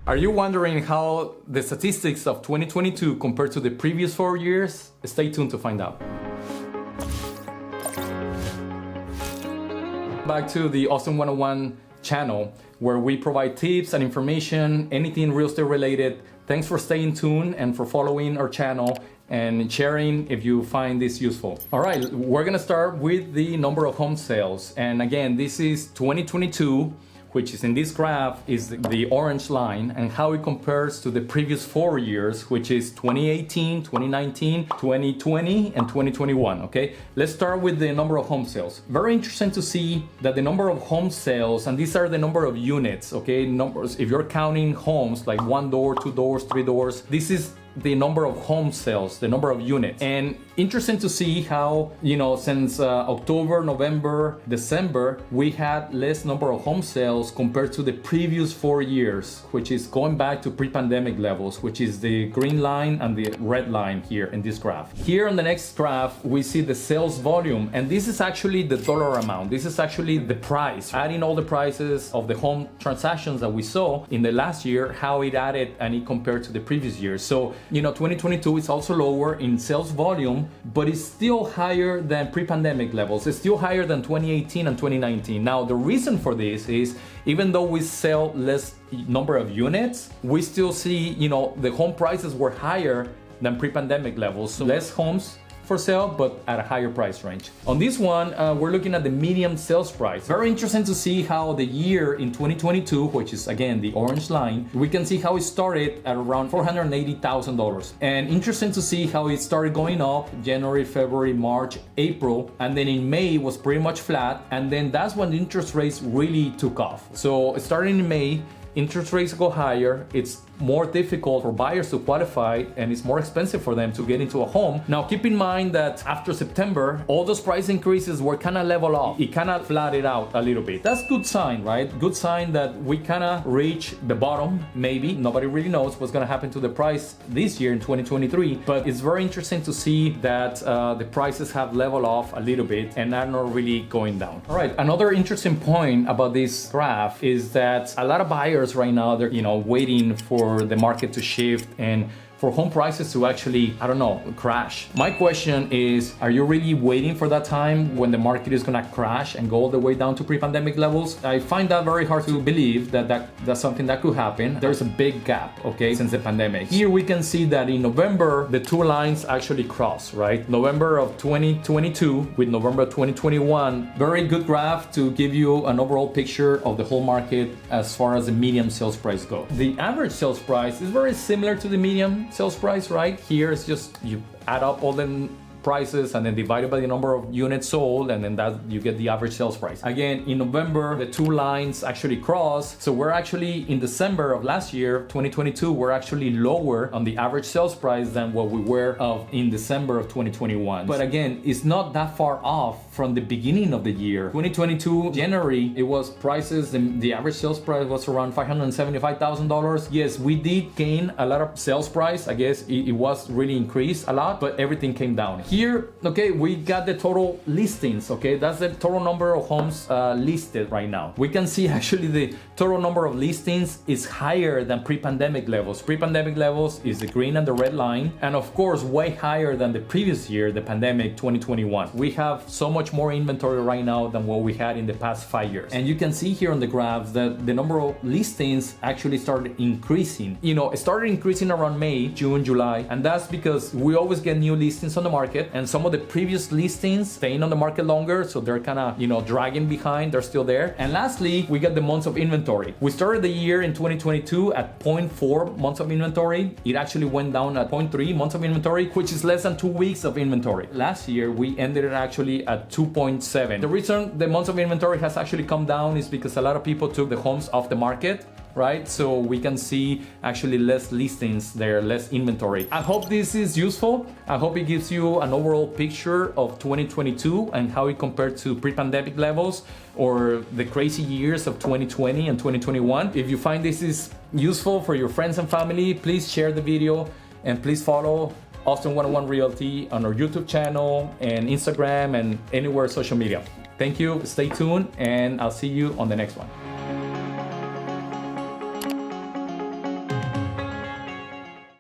Are you wondering how the statistics of 2022 compare to the previous 4 years? Stay tuned to find out. Back to the Austin 101 channel, where we provide tips and information, anything real estate related. Thanks for staying tuned and for following our channel and sharing if you find this useful. All right, we're gonna start with the number of home sales. And again, this is 2022, which is in this graph is the orange line, and how it compares to the previous 4 years, which is 2018, 2019, 2020, and 2021, okay? Let's start with the number of home sales. Very interesting to see that the number of home sales, and these are the number of units, okay? Numbers, if you're counting homes, like 1 door, 2 doors, 3 doors, this is the number of home sales, the number of units. And interesting to see how, since October, November, December, we had less number of home sales compared to the previous 4 years, which is going back to pre-pandemic levels, which is the green line and the red line here in this graph. Here on the next graph, we see the sales volume, and this is actually the dollar amount. This is actually the price, adding all the prices of the home transactions that we saw in the last year, how it added and it compared to the previous year. So 2022 is also lower in sales volume, but it's still higher than pre-pandemic levels. It's still higher than 2018 and 2019. Now, the reason for this is even though we sell less number of units, we still see, the home prices were higher than pre-pandemic levels. So less homes for sale, but at a higher price range. On this one, we're looking at the median sales price. Very interesting to see how the year in 2022, which is again the orange line, we can see how it started at around $480,000. And interesting to see how it started going up January, February, March, April, and then in May was pretty much flat. And then that's when the interest rates really took off. So starting in May, interest rates go higher, it's more difficult for buyers to qualify, and it's more expensive for them to get into a home. Now, keep in mind that after September, all those price increases were kind of level off. It kind of flatted out a little bit. That's good sign, right? Good sign that we kind of reach the bottom, maybe. Nobody really knows what's going to happen to the price this year in 2023, but it's very interesting to see that the prices have leveled off a little bit and are not really going down. All right, another interesting point about this graph is that a lot of buyers right now, they're waiting for the market to shift and for home prices to actually, crash. My question is, are you really waiting for that time when the market is gonna crash and go all the way down to pre-pandemic levels? I find that very hard to believe that's something that could happen. There's a big gap, okay, since the pandemic. Here we can see that in November, the two lines actually cross, right? November of 2022 with November 2021. Very good graph to give you an overall picture of the whole market as far as the median sales price goes. The average sales price is very similar to the median sales price, right? Here it's just you add up all the prices and then divided by the number of units sold, and then that you get the average sales price. Again, in November, the two lines actually cross. So we're actually in December of last year, 2022, we're actually lower on the average sales price than what we were in December of 2021. But again, it's not that far off from the beginning of the year. 2022, January, it was prices, the average sales price was around $575,000. Yes, we did gain a lot of sales price. I guess it was really increased a lot, but everything came down. Here, okay, we got the total listings, okay? That's the total number of homes listed right now. We can see actually the total number of listings is higher than pre-pandemic levels. Pre-pandemic levels is the green and the red line, and of course, way higher than the previous year, the pandemic 2021. We have so much more inventory right now than what we had in the past 5 years. And you can see here on the graphs that the number of listings actually started increasing. It started increasing around May, June, July, and that's because we always get new listings on the market, and some of the previous listings staying on the market longer, so they're kind of dragging behind, they're still there. And lastly, we got the months of inventory. We started the year in 2022 at 0.4 months of inventory. It actually went down at 0.3 months of inventory, which is less than 2 weeks of inventory. Last year we ended it actually at 2.7. The reason the months of inventory has actually come down is because a lot of people took the homes off the market, right? So we can see actually less listings there, less inventory. I hope this is useful. I hope it gives you an overall picture of 2022 and how it compared to pre-pandemic levels or the crazy years of 2020 and 2021. If you find this is useful for your friends and family, please share the video and please follow Austin 101 Realty on our YouTube channel and Instagram and anywhere social media. Thank you, stay tuned, and I'll see you on the next one.